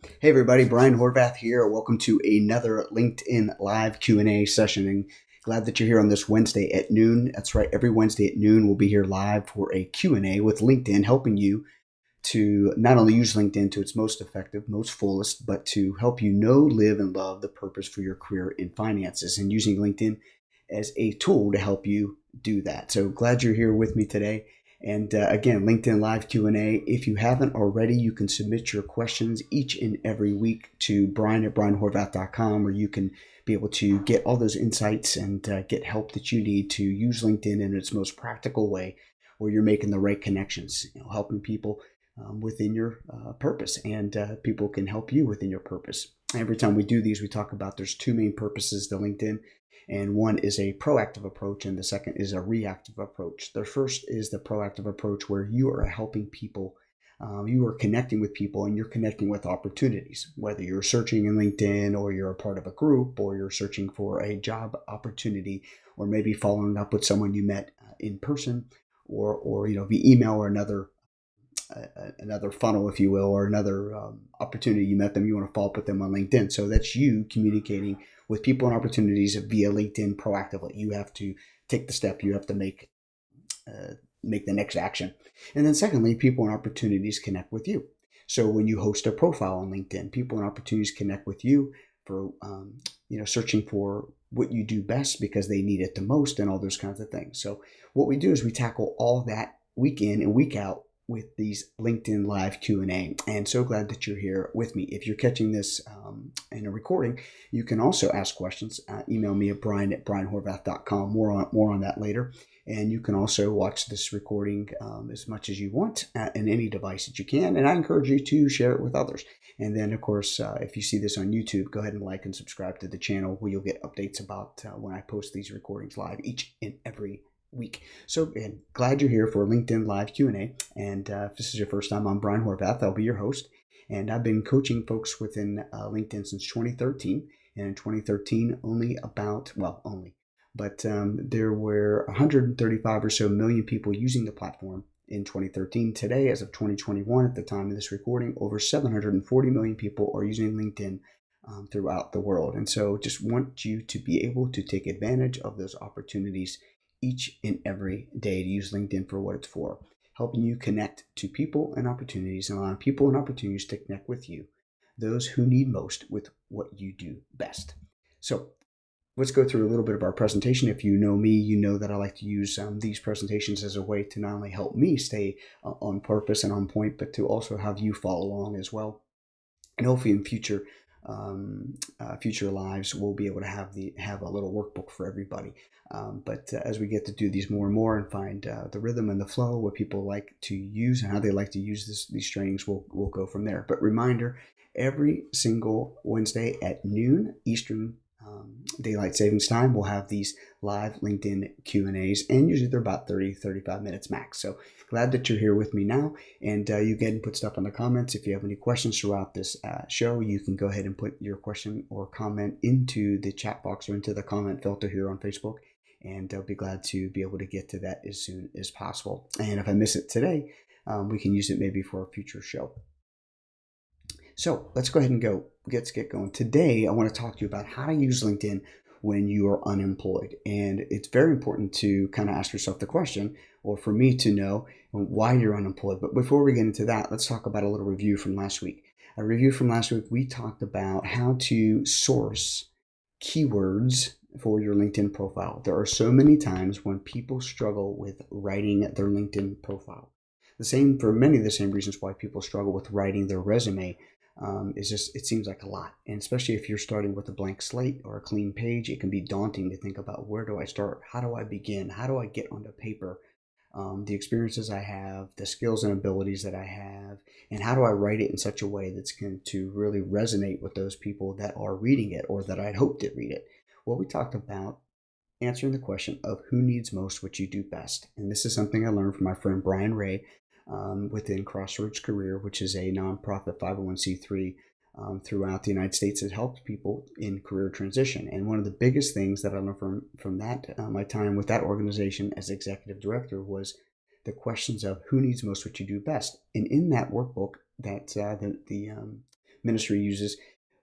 Hey everybody, Brian Horvath here. Welcome to another LinkedIn live Q&A session, and glad that you're here on this Wednesday at noon. That's right, every Wednesday at noon we'll be here live for a Q&A with LinkedIn, helping you to not only use LinkedIn to its most effective, most fullest, but to help you know, live, and love the purpose for your career in finances, and using LinkedIn as a tool to help you do that. So glad you're here with me today. And again, LinkedIn Live Q&A. If you haven't already, you can submit your questions each and every week to brian@brianhorvath.com, where you can be able to get all those insights and get help that you need to use LinkedIn in its most practical way, where you're making the right connections, helping people within your purpose, and people can help you within your purpose. Every time we do these, we talk about there's two main purposes to LinkedIn, and one is a proactive approach, and the second is a reactive approach. The first is the proactive approach, where you are helping people, you are connecting with people, and you're connecting with opportunities, whether you're searching in LinkedIn, or you're a part of a group, or you're searching for a job opportunity, or maybe following up with someone you met in person, or via email, or another funnel, if you will, or another opportunity. You met them, you want to follow up with them on LinkedIn. So that's you communicating with people and opportunities via LinkedIn proactively. You have to take the step. You have to make the next action. And then secondly, people and opportunities connect with you. So when you host a profile on LinkedIn, people and opportunities connect with you for searching for what you do best because they need it the most, and all those kinds of things. So what we do is we tackle all that week in and week out with these LinkedIn Live Q&A. And so glad that you're here with me. If you're catching this in a recording, you can also ask questions. Email me at brian@brianhorvath.com. More on that later. And you can also watch this recording as much as you want in any device that you can. And I encourage you to share it with others. And then, of course, if you see this on YouTube, go ahead and like and subscribe to the channel, where you'll get updates about when I post these recordings live each and every week. So glad you're here for LinkedIn Live Q&A. And if this is your first time, I'm Brian Horvath. I'll be your host. And I've been coaching folks within LinkedIn since 2013. And in 2013, there were 135 or so million people using the platform in 2013. Today, as of 2021, at the time of this recording, over 740 million people are using LinkedIn throughout the world. And so just want you to be able to take advantage of those opportunities each and every day, to use LinkedIn for what it's for, helping you connect to people and opportunities, and allowing people and opportunities to connect with you, those who need most, with what you do best. So let's go through a little bit of our presentation. If you know me, you know that I like to use these presentations as a way to not only help me stay on purpose and on point, but to also have you follow along as well. And hopefully in future lives, we'll be able to have a little workbook for everybody. But as we get to do these more and more, and find the rhythm and the flow, what people like to use and how they like to use these trainings, we'll go from there. But reminder, every single Wednesday at noon Eastern Daylight Savings Time, we'll have these live LinkedIn Q&As, and usually they're about 30-35 minutes max. So glad that you're here with me now, and you can put stuff in the comments. If you have any questions throughout this show, you can go ahead and put your question or comment into the chat box or into the comment filter here on Facebook, and I'll be glad to be able to get to that as soon as possible. And if I miss it today, we can use it maybe for a future show. So let's go ahead and get going. Today, I want to talk to you about how to use LinkedIn when you are unemployed. And it's very important to kind of ask yourself the question, or for me to know why you're unemployed. But before we get into that, let's talk about a little review from last week. A review from last week, we talked about how to source keywords for your LinkedIn profile. There are so many times when people struggle with writing their LinkedIn profile. For many of the same reasons why people struggle with writing their resume. It seems like a lot. And especially if you're starting with a blank slate or a clean page, it can be daunting to think about, where do I start? How do I begin? How do I get onto paper? The experiences I have, the skills and abilities that I have, and how do I write it in such a way that's going to really resonate with those people that are reading it, or that I'd hoped to read it. Well, we talked about answering the question of who needs most what you do best. And this is something I learned from my friend Brian Ray within Crossroads Career, which is a nonprofit 501c3 throughout the United States that helps people in career transition. And one of the biggest things that I learned from that, my time with that organization as executive director, was the questions of who needs most what you do best. And in that workbook that the ministry uses,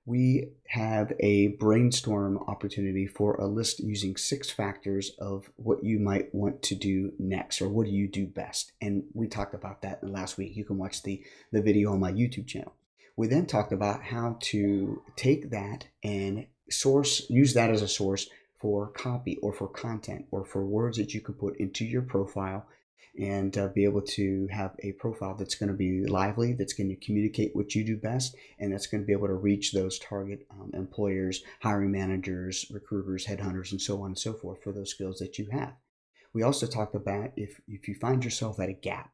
we have a brainstorm opportunity for a list using 6 factors of what you might want to do next, or what do you do best. And we talked about that last week. You can watch the video on my YouTube channel. We then talked about how to take that and use that as a source for copy or for content or for words that you can put into your profile, and be able to have a profile that's going to be lively, that's going to communicate what you do best, and that's going to be able to reach those target employers, hiring managers, recruiters, headhunters, and so on and so forth for those skills that you have. We also talked about if you find yourself at a gap,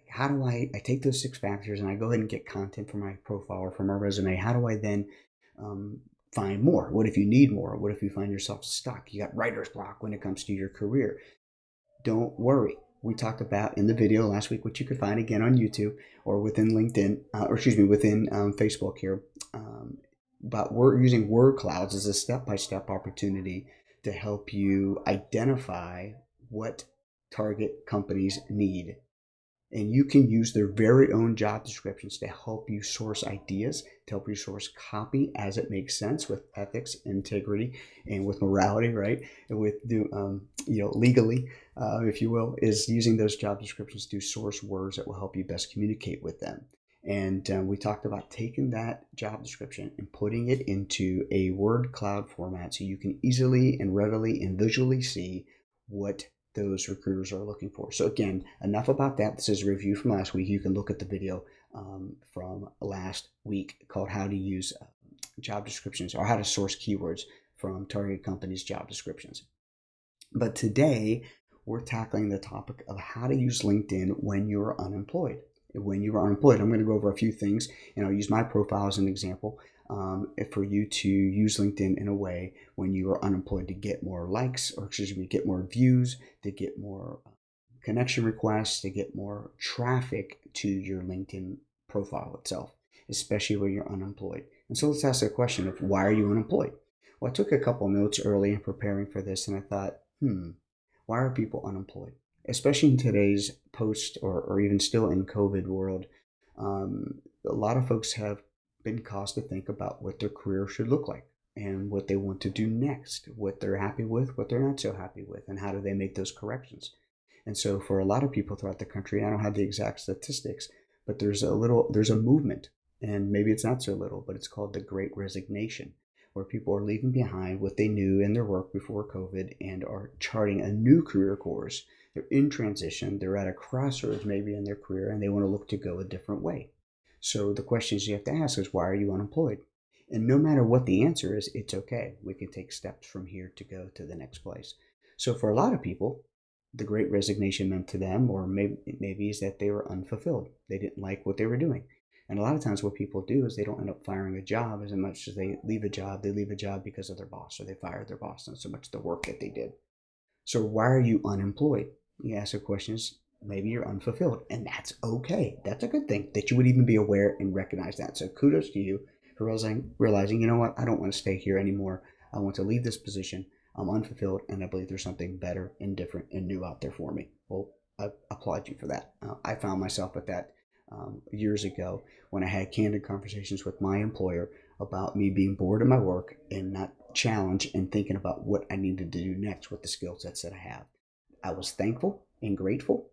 how do I take those 6 factors and I go ahead and get content for my profile or for my resume? How do I then find more? What if you need more? What if you find yourself stuck? You got writer's block when it comes to your career. Don't worry. We talked about in the video last week, which you could find again on YouTube or within LinkedIn, within Facebook here, about using word clouds as a step-by-step opportunity to help you identify what target companies need. And you can use their very own job descriptions to help you source ideas, to help you source copy as it makes sense with ethics, integrity, and with morality, right? And with legally, if you will, is using those job descriptions to source words that will help you best communicate with them. And we talked about taking that job description and putting it into a word cloud format so you can easily and readily and visually see what those recruiters are looking for. So again, enough about that. This is a review from last week. You can look at the video from last week called how to use job descriptions, or how to source keywords from target companies' job descriptions. But today we're tackling the topic of how to use LinkedIn when you're unemployed. When you are unemployed, I'm going to go over a few things, and I'll use my profile as an example for you to use LinkedIn in a way when you are unemployed to get more likes, or get more views, to get more connection requests, to get more traffic to your LinkedIn profile itself, especially when you're unemployed. And so let's ask the question of, why are you unemployed? Well, I took a couple notes early in preparing for this, and I thought, why are people unemployed? Especially in today's post or even still in COVID world, a lot of folks have been caused to think about what their career should look like and what they want to do next, what they're happy with, what they're not so happy with, and how do they make those corrections. And so for a lot of people throughout the country, I don't have the exact statistics, but there's a movement, and maybe it's not so little, but it's called the Great Resignation, where people are leaving behind what they knew in their work before COVID and are charting a new career course. They're in transition. They're at a crossroads maybe in their career, and they want to look to go a different way. So the questions you have to ask is, why are you unemployed? And no matter what the answer is, it's okay. We can take steps from here to go to the next place. So for a lot of people, the Great Resignation meant to them, or maybe is that they were unfulfilled. They didn't like what they were doing. And a lot of times what people do is they don't end up firing a job as much as they leave a job. They leave a job because of their boss, or they fired their boss, not so much the work that they did. So why are you unemployed? You ask the questions, maybe you're unfulfilled, and that's okay. That's a good thing that you would even be aware and recognize that. So kudos to you for realizing, you know what, I don't want to stay here anymore. I want to leave this position. I'm unfulfilled, and I believe there's something better and different and new out there for me. Well, I applaud you for that. I found myself at that years ago when I had candid conversations with my employer about me being bored of my work and not challenged and thinking about what I needed to do next with the skill sets that I have. I was thankful and grateful,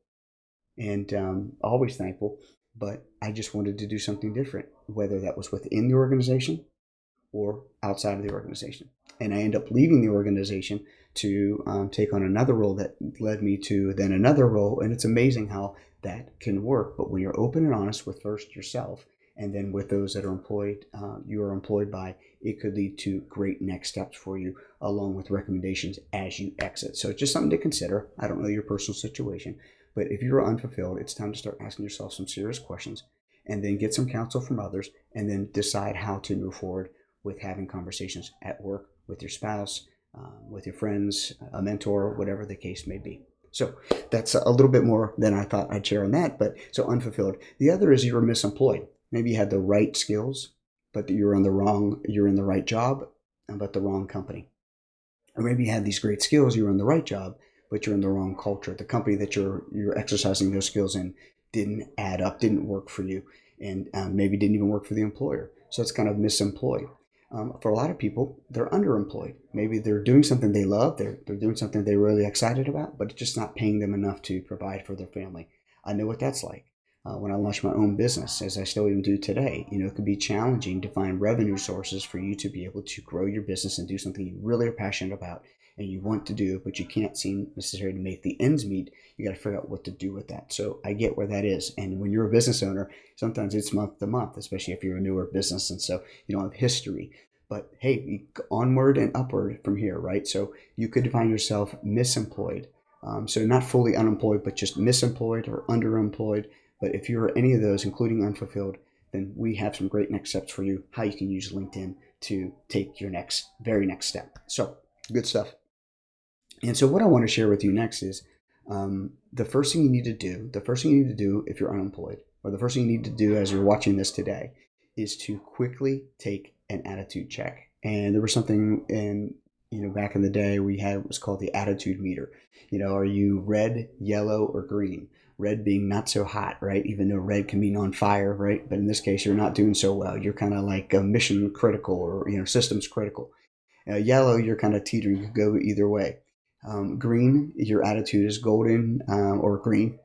and always thankful, but I just wanted to do something different, whether that was within the organization or outside of the organization. And I ended up leaving the organization to take on another role that led me to then another role. And it's amazing how that can work. But when you're open and honest with first yourself, and then with those that are employed, you are employed by, it could lead to great next steps for you, along with recommendations as you exit. So it's just something to consider. I don't know your personal situation, but if you're unfulfilled, it's time to start asking yourself some serious questions, and then get some counsel from others, and then decide how to move forward with having conversations at work, with your spouse, with your friends, a mentor, whatever the case may be. So that's a little bit more than I thought I'd share on that. But so unfulfilled. The other is you were misemployed. Maybe you had the right skills, but you're in the right job, but the wrong company. Or maybe you had these great skills, you're in the right job, but you're in the wrong culture. The company that you're exercising those skills in didn't add up, didn't work for you, and maybe didn't even work for the employer. So it's kind of misemployed. For a lot of people, they're underemployed. Maybe they're doing something they love, they're doing something they're really excited about, but it's just not paying them enough to provide for their family. I know what that's like. When I launched my own business, as I still even do today, it could be challenging to find revenue sources for you to be able to grow your business and do something you really are passionate about and you want to do, but you can't seem necessarily to make the ends meet. You got to figure out what to do with that. So I get where that is. And when you're a business owner, sometimes it's month to month, especially if you're a newer business. And so you don't have history. But hey, onward and upward from here, right? So you could find yourself misemployed. So not fully unemployed, but just misemployed or underemployed. But if you're any of those, including unfulfilled, then we have some great next steps for you, how you can use LinkedIn to take your very next step. So good stuff. And so what I want to share with you next is the first thing you need to do, if you're unemployed, or the first thing you need to do as you're watching this today, is to quickly take an attitude check. And there was something back in the day we had what was called the attitude meter. Are you red, yellow, or green? Red being not so hot, right? Even though red can mean on fire, right? But in this case, you're not doing so well. You're kind of like mission critical or systems critical. Yellow, you're kind of teetering. You could go either way. Green, your attitude is golden, or green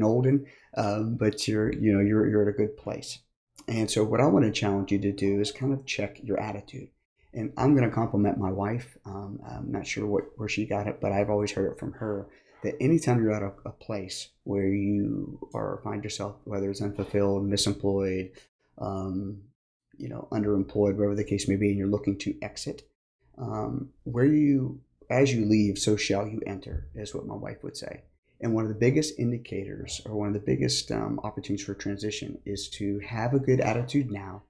olden, but you're at a good place. And so what I want to challenge you to do is kind of check your attitude. And I'm going to compliment my wife. I'm not sure where she got it, but I've always heard it from her that anytime you're at a place where you find yourself, whether it's unfulfilled, misemployed, underemployed, whatever the case may be, and you're looking to exit, as you leave, so shall you enter, is what my wife would say. And one of the biggest indicators, or one of the biggest opportunities for transition, is to have a good attitude now.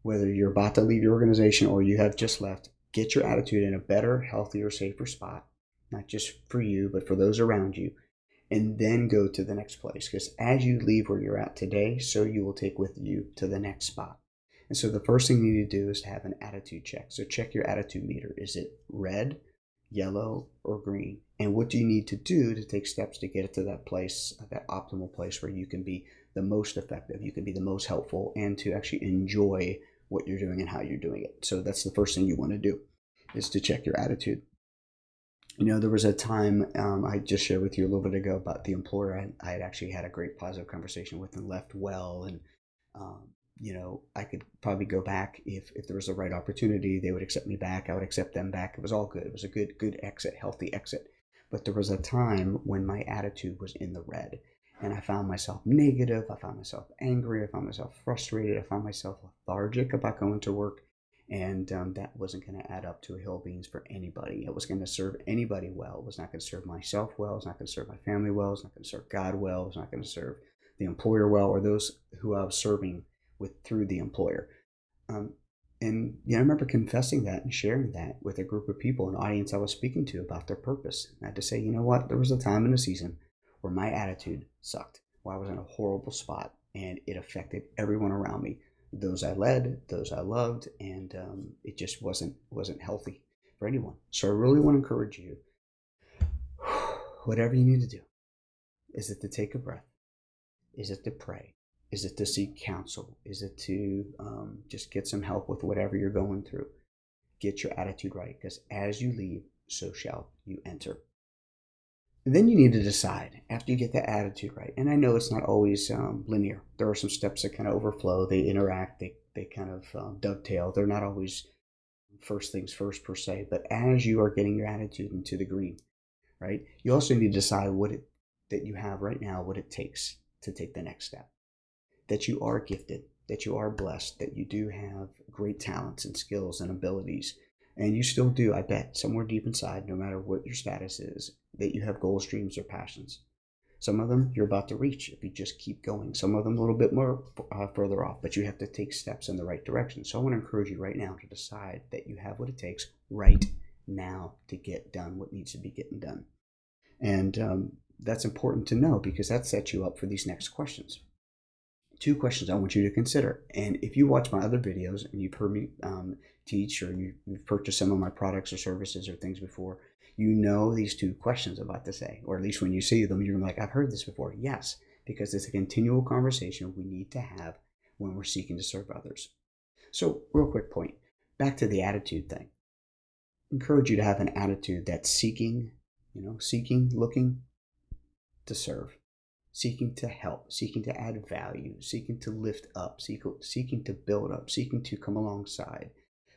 Whether you're about to leave your organization or you have just left, get your attitude in a better, healthier, safer spot, not just for you, but for those around you, and then go to the next place. Because as you leave where you're at today, so you will take with you to the next spot. And so the first thing you need to do is to have an attitude check. So check your attitude meter. Is it red, yellow, or green? And what do you need to do to take steps to get it to that place, that optimal place where you can be the most effective, you can be the most helpful, and to actually enjoy what you're doing and how you're doing it. So that's the first thing you want to do, is to check your attitude. There was a time I just shared with you a little bit ago about the employer I had actually had a great positive conversation with and left well. And I could probably go back if there was the right opportunity. They would accept me back. I would accept them back. It was all good. It was a good exit, healthy exit. But there was a time when my attitude was in the red, and I found myself negative. I found myself angry. I found myself frustrated. I found myself lethargic about going to work, and that wasn't going to add up to a hill of beans for anybody. It was going to serve anybody well. It was not going to serve myself well. It was not going to serve my family well. It was not going to serve God well. It was not going to serve the employer well, or those who I was serving through the employer. And I remember confessing that and sharing that with a group of people, an audience I was speaking to, about their purpose. And I had to say, you know what? There was a time in the season where my attitude sucked, where I was in a horrible spot, and it affected everyone around me, those I led, those I loved, and it just wasn't healthy for anyone. So I really want to encourage you, whatever you need to do. Is it to take a breath? Is it to pray? Is it to seek counsel? Is it to just get some help with whatever you're going through? Get your attitude right, because as you leave, so shall you enter. And then you need to decide, after you get that attitude right, and I know it's not always linear. There are some steps that kind of overflow, they interact, they kind of dovetail. They're not always first things first per se, but as you are getting your attitude into the green, right, you also need to decide that you have right now, what it takes to take the next step. That you are gifted, that you are blessed, that you do have great talents and skills and abilities. And you still do, I bet, somewhere deep inside, no matter what your status is, that you have goals, dreams, or passions. Some of them you're about to reach if you just keep going. Some of them a little bit more further off, but you have to take steps in the right direction. So I want to encourage you right now to decide that you have what it takes right now to get done what needs to be getting done. And that's important to know, because that sets you up for these next questions. 2 questions I want you to consider. And if you watch my other videos and you've heard me teach, or you've purchased some of my products or services or things before, you know these 2 questions I'm about to say, or at least when you see them, you're like, I've heard this before. Yes, because it's a continual conversation we need to have when we're seeking to serve others. So, real quick point, back to the attitude thing. Encourage you to have an attitude that's seeking, looking to serve, seeking to help, seeking to add value, seeking to lift up, seeking to build up, seeking to come alongside,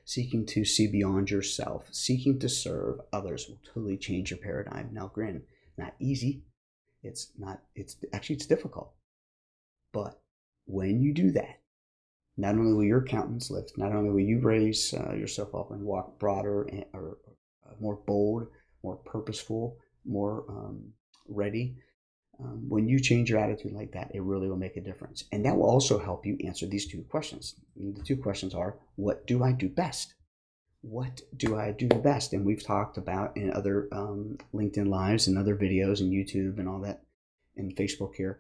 seeking to see beyond yourself, seeking to serve others will totally change your paradigm. Now, granted, not easy. It's difficult. But when you do that, not only will your countenance lift, not only will you raise yourself up and walk broader or more bold, more purposeful, more ready. When you change your attitude like that, it really will make a difference. And that will also help you answer these two questions. And the two questions are, what do I do best? What do I do best? And we've talked about in other LinkedIn Lives and other videos and YouTube and all that, and Facebook here.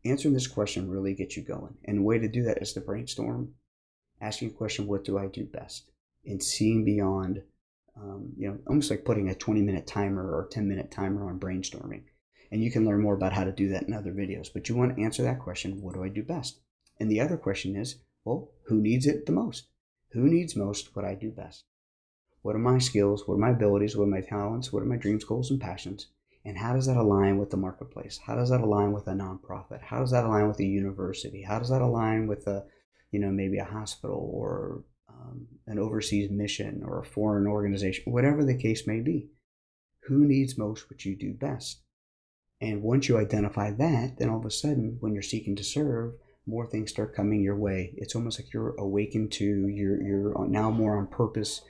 Answering this question really gets you going. And the way to do that is to brainstorm, asking a question, what do I do best? And seeing beyond, almost like putting a 20-minute timer or 10-minute timer on brainstorming. And you can learn more about how to do that in other videos. But you want to answer that question, what do I do best? And the other question is, well, who needs it the most? Who needs most what I do best? What are my skills? What are my abilities? What are my talents? What are my dreams, goals, and passions? And how does that align with the marketplace? How does that align with a nonprofit? How does that align with a university? How does that align with maybe a hospital or an overseas mission or a foreign organization, whatever the case may be? Who needs most what you do best? And once you identify that, then all of a sudden, when you're seeking to serve, more things start coming your way. It's almost like you're awakened to, you're now more on purpose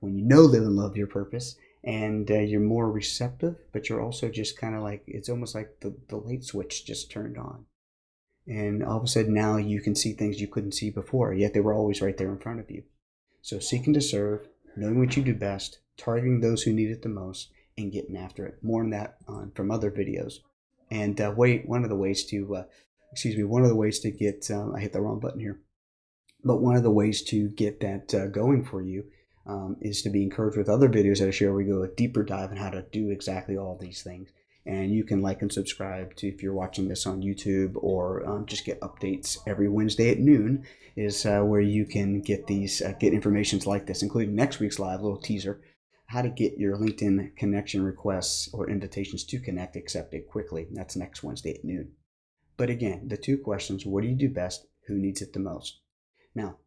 when you know, live, and love your purpose. And you're more receptive, but you're also just kind of like, it's almost like the light switch just turned on. And all of a sudden now you can see things you couldn't see before, yet they were always right there in front of you. So seeking to serve, knowing what you do best, targeting those who need it the most, and getting after it. More on that from other videos. And one of the ways to get, I hit the wrong button here, but one of the ways to get that going for you is to be encouraged with other videos that I share. We go a deeper dive on how to do exactly all these things. And you can like and subscribe to, if you're watching this on YouTube, or just get updates every Wednesday at noon is where you can get get informations like this, including next week's live, little teaser, how to get your LinkedIn connection requests or invitations to connect accepted quickly. That's next Wednesday at noon. But again, the two questions, what do you do best? Who needs it the most? Now,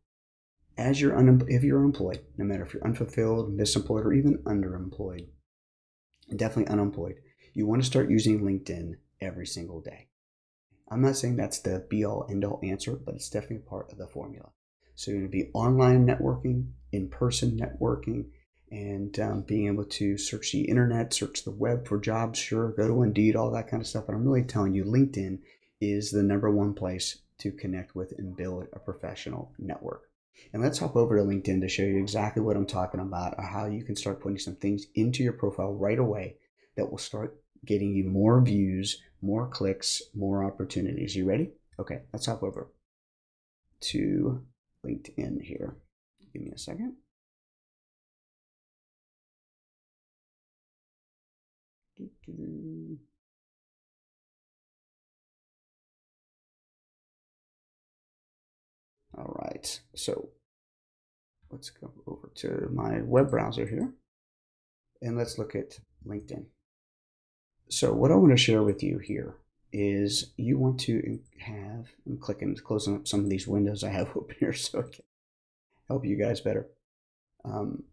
if you're unemployed, no matter if you're unfulfilled, misemployed, or even underemployed, definitely unemployed, you want to start using LinkedIn every single day. I'm not saying that's the be-all, end-all answer, but it's definitely a part of the formula. So you're going to be online networking, in-person networking, and being able to search the internet, search the web for jobs, sure, go to Indeed, all that kind of stuff. But I'm really telling you, LinkedIn is the number one place to connect with and build a professional network. And let's hop over to LinkedIn to show you exactly what I'm talking about, or how you can start putting some things into your profile right away that will start getting you more views, more clicks, more opportunities. You ready? Okay, let's hop over to LinkedIn here. Give me a second. All right, so let's go over to my web browser here, and let's look at LinkedIn. So what I want to share with you here is you want to have, I'm closing up some of these windows I have open here so I can help you guys better.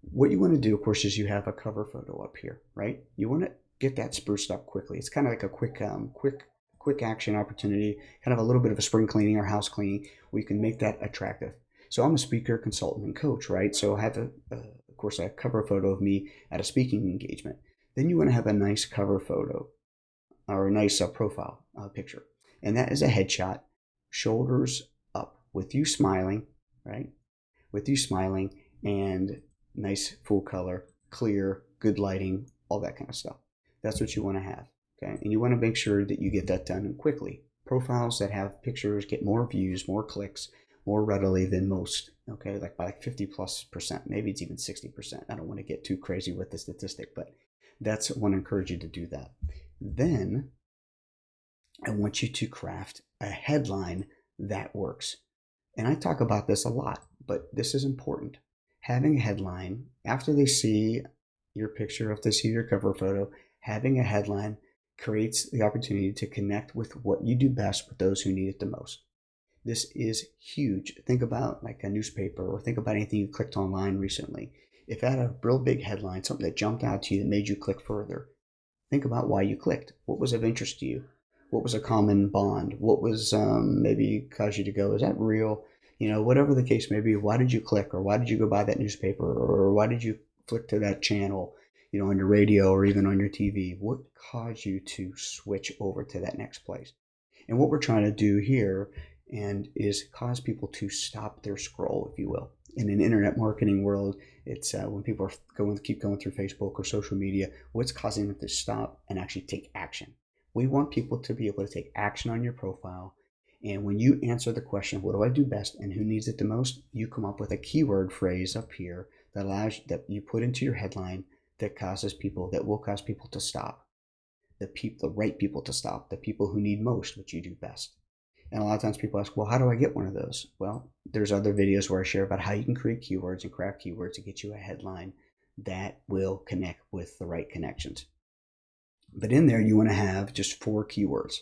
What you want to do, of course, is you have a cover photo up here, right? You want to get that spruced up quickly. It's kind of like a quick action opportunity, kind of a little bit of a spring cleaning or house cleaning, where you can make that attractive. So I'm a speaker, consultant, and coach, right? So I have, of course, a cover photo of me at a speaking engagement. Then you want to have a nice cover photo or a nice profile picture. And that is a headshot, shoulders up, with you smiling, right? With you smiling, and nice full color, clear, good lighting, all that kind of stuff. That's what you want to have, okay? And you want to make sure that you get that done quickly. Profiles that have pictures get more views, more clicks, more readily than most, okay? Like by 50+%, maybe it's even 60%. I don't want to get too crazy with the statistic, but that's, I want to encourage you to do that. Then I want you to craft a headline that works. And I talk about this a lot, but this is important. Having a headline, after they see your picture, if they see your cover photo, having a headline creates the opportunity to connect with what you do best with those who need it the most. This is huge. Think about like a newspaper, or think about anything you clicked online recently. If it had a real big headline, something that jumped out to you that made you click further, think about why you clicked. What was of interest to you? What was a common bond? What was maybe caused you to go, is that real? Whatever the case may be, why did you click, or why did you go buy that newspaper, or why did you flick to that channel, on your radio or even on your TV? What caused you to switch over to that next place? And what we're trying to do here and is cause people to stop their scroll, if you will. In an internet marketing world, it's when people are keep going through Facebook or social media, what's causing them to stop and actually take action? We want people to be able to take action on your profile. And when you answer the question, what do I do best and who needs it the most? You come up with a keyword phrase up here that allows that you put into your headline that will cause people to stop. The right people to stop, the people who need most what you do best. And a lot of times people ask, well, how do I get one of those? Well, there's other videos where I share about how you can create keywords and craft keywords to get you a headline that will connect with the right connections. But in there, you want to have just 4 keywords.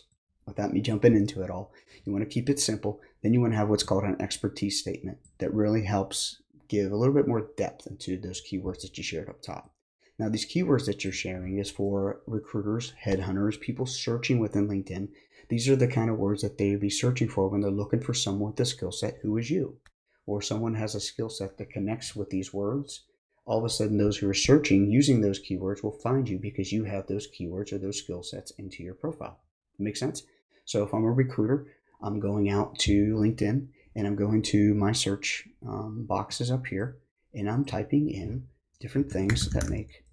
Without me jumping into it all, you want to keep it simple. Then you want to have what's called an expertise statement that really helps give a little bit more depth into those keywords that you shared up top. Now, these keywords that you're sharing is for recruiters, headhunters, people searching within LinkedIn. These are the kind of words that they would be searching for when they're looking for someone with a skill set who is you, or someone has a skill set that connects with these words. All of a sudden, those who are searching using those keywords will find you because you have those keywords or those skill sets into your profile. Make sense? So if I'm a recruiter, I'm going out to LinkedIn and I'm going to my search boxes up here, and I'm typing in different things that make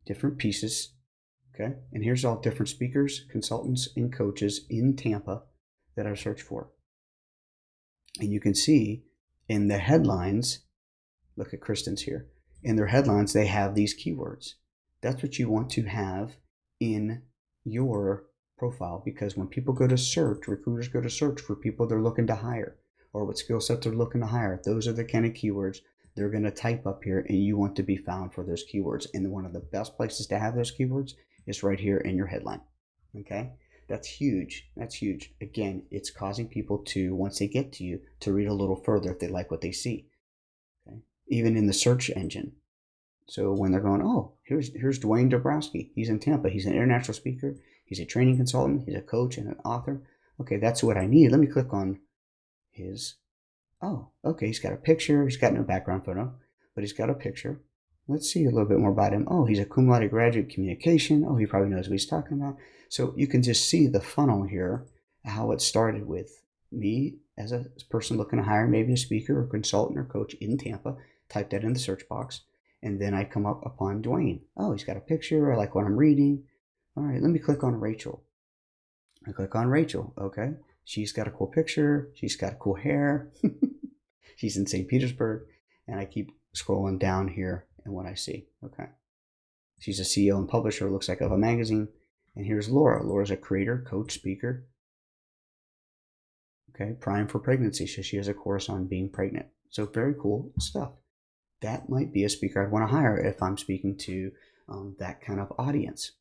different pieces. Okay. And here's all different speakers, consultants, and coaches in Tampa that I search for. And you can see in the headlines, look at Kristen's here. In their headlines, they have these keywords. That's what you want to have in your profile, because when people go to search, recruiters go to search for people they're looking to hire or what skill set they're looking to hire. Those are the kind of keywords they're going to type up here, and you want to be found for those keywords. And one of the best places to have those keywords is right here in your headline. Okay. That's huge. That's huge. Again, it's causing people to, once they get to you, to read a little further if they like what they see. Okay. Even in the search engine. So when they're going, oh, here's Dwayne Dabrowski. He's in Tampa. He's an international speaker. He's a training consultant. He's a coach and an author. Okay, that's what I need. Let me click on his. Oh, okay, he's got a picture. He's got no background photo, but he's got a picture. Let's see a little bit more about him. Oh, he's a cum laude graduate communication. Oh, he probably knows what he's talking about. So you can just see the funnel here, how it started with me as a person looking to hire maybe a speaker or consultant or coach in Tampa. Type that in the search box. And then I come up upon Dwayne. Oh, he's got a picture. I like what I'm reading. All right, let me click on Rachel. I click on Rachel. Okay. She's got a cool picture. She's got cool hair. She's in St. Petersburg. And I keep scrolling down here and what I see. Okay. She's a CEO and publisher, looks like, of a magazine. And here's Laura. Laura's a creator, coach, speaker. Okay. Prime for pregnancy. So she has a course on being pregnant. So very cool stuff. That might be a speaker I'd want to hire if I'm speaking to that kind of audience.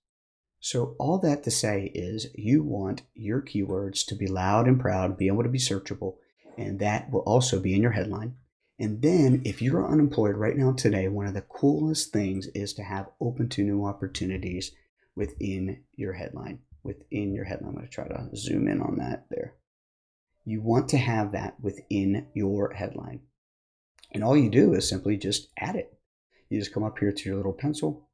So all that to say is you want your keywords to be loud and proud, be able to be searchable, and that will also be in your headline. And then if you're unemployed right now today, one of the coolest things is to have open to new opportunities within your headline. Within your headline, I'm going to try to zoom in on that there. You want to have that within your headline. And all you do is simply just add it. You just come up here to your little pencil.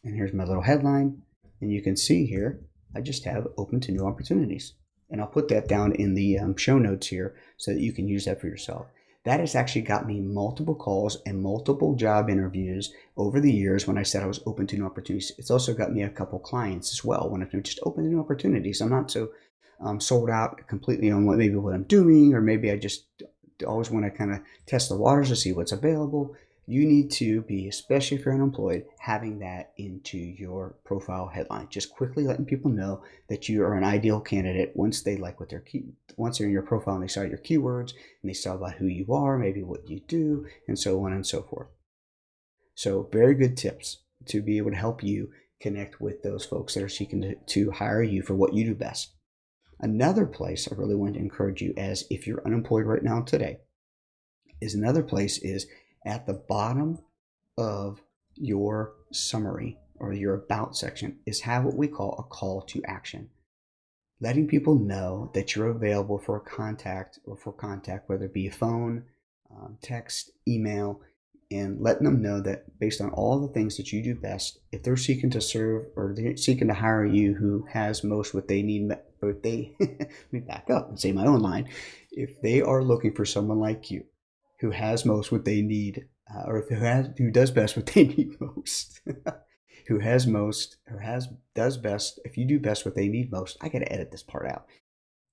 And here's my little headline. And you can see here, I just have open to new opportunities. And I'll put that down in the show notes here so that you can use that for yourself. That has actually got me multiple calls and multiple job interviews over the years when I said I was open to new opportunities. It's also got me a couple clients as well when I'm just open to new opportunities. I'm not so sold out completely on what I'm doing, or maybe I just always want to kind of test the waters to see what's available. you need to be, especially if you're unemployed, having that into your profile headline. Just quickly letting people know that you are an ideal candidate once they like what once they're in your profile and they saw your keywords and they saw about who you are, maybe what you do, and so on and so forth. So very good tips to be able to help you connect with those folks that are seeking to hire you for what you do best. Another place I really want to encourage you, as if you're unemployed right now today, is at the bottom of your summary or your about section is have what we call a call to action. Letting people know that you're available for a contact, whether it be a phone, text, email, and letting them know that based on all the things that you do best, if they're seeking to serve or they're seeking to hire you who has most what they need, or if they, let me back up and say my own line, if they are looking for someone like you who has most what they need, or who does best what they need most, who has most or does best, if you do best what they need most, I got to edit this part out.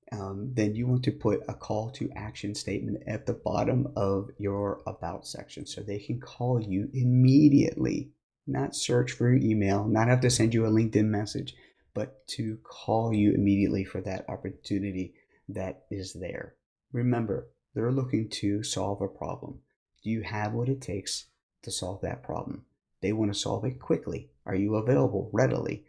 Then you want to put a call to action statement at the bottom of your about section so they can call you immediately, not search for your email, not have to send you a LinkedIn message, but to call you immediately for that opportunity that is there. Remember, they're looking to solve a problem. Do you have what it takes to solve that problem? They want to solve it quickly. Are you available readily?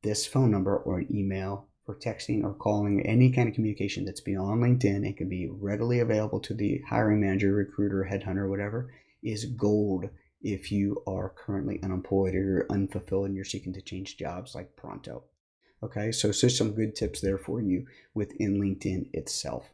This phone number or an email for texting or calling, any kind of communication that's beyond LinkedIn and can be readily available to the hiring manager, recruiter, headhunter, whatever, is gold if you are currently unemployed or you're unfulfilled and you're seeking to change jobs like pronto. Okay, so just some good tips there for you within LinkedIn itself.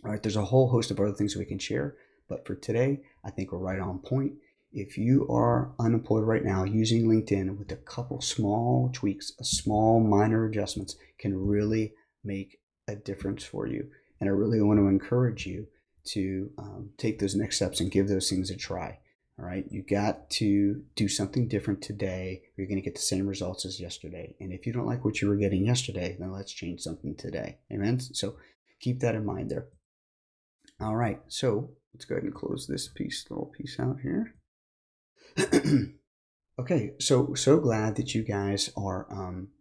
All right, there's a whole host of other things that we can share, but for today, I think we're right on point. If you are unemployed right now, using LinkedIn with a couple small tweaks, small minor adjustments can really make a difference for you. And I really want to encourage you to take those next steps and give those things a try. All right, you got to do something different today. You're going to get the same results as yesterday. And if you don't like what you were getting yesterday, then let's change something today. Amen. So keep that in mind there. All right, so let's go ahead and close this little piece out here. Okay, so glad that you guys are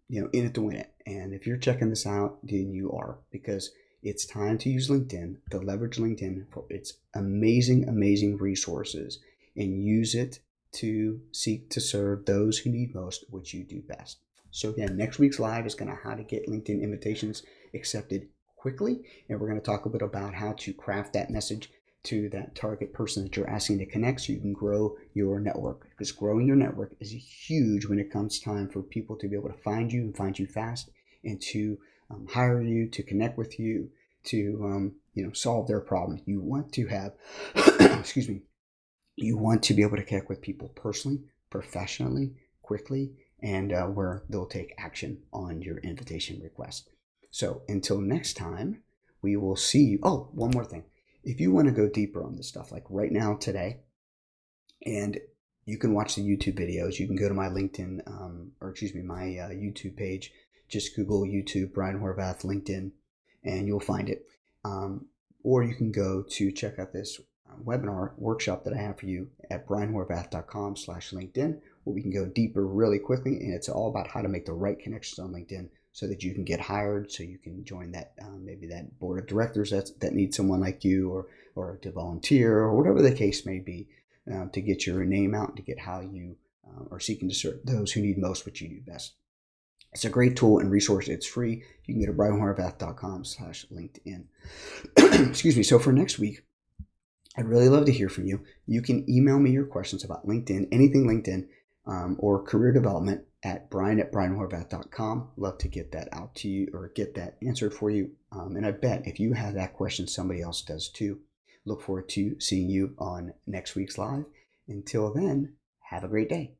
in it to win it. And if you're checking this out, then you are, because it's time to use LinkedIn, to leverage LinkedIn for its amazing resources and use it to seek to serve those who need most, which you do best. So again, next week's live is going to how to get LinkedIn invitations accepted quickly, and we're going to talk a bit about how to craft that message to that target person that you're asking to connect so you can grow your network, because growing your network is huge when it comes time for people to be able to find you and find you fast, and to hire you, to connect with you, to solve their problem. You want to have excuse me, you want to be able to connect with people personally, professionally, quickly, and where they'll take action on your invitation request. So until next time, we will see you. Oh, one more thing. If you want to go deeper on this stuff, like right now, today, and you can watch the YouTube videos, you can go to my LinkedIn, my YouTube page. Just Google YouTube, Brian Horvath, LinkedIn, and you'll find it. Or you can go to check out this webinar workshop that I have for you at brianhorvath.com/LinkedIn, where we can go deeper really quickly. And it's all about how to make the right connections on LinkedIn so that you can get hired, so you can join that maybe that board of directors that needs someone like you, or to volunteer, or whatever the case may be, to get your name out and to get how you are seeking to serve those who need most what you do best. It's a great tool and resource. It's free. You can go to brianhorvath.com/LinkedIn. Excuse me. So for next week, I'd really love to hear from you. You can email me your questions about LinkedIn, anything LinkedIn, or career development at brian@brianhorvath.com. Love to get that out to you, or get that answered for you. And I bet if you have that question, somebody else does too. Look forward to seeing you on next week's live. Until then, have a great day.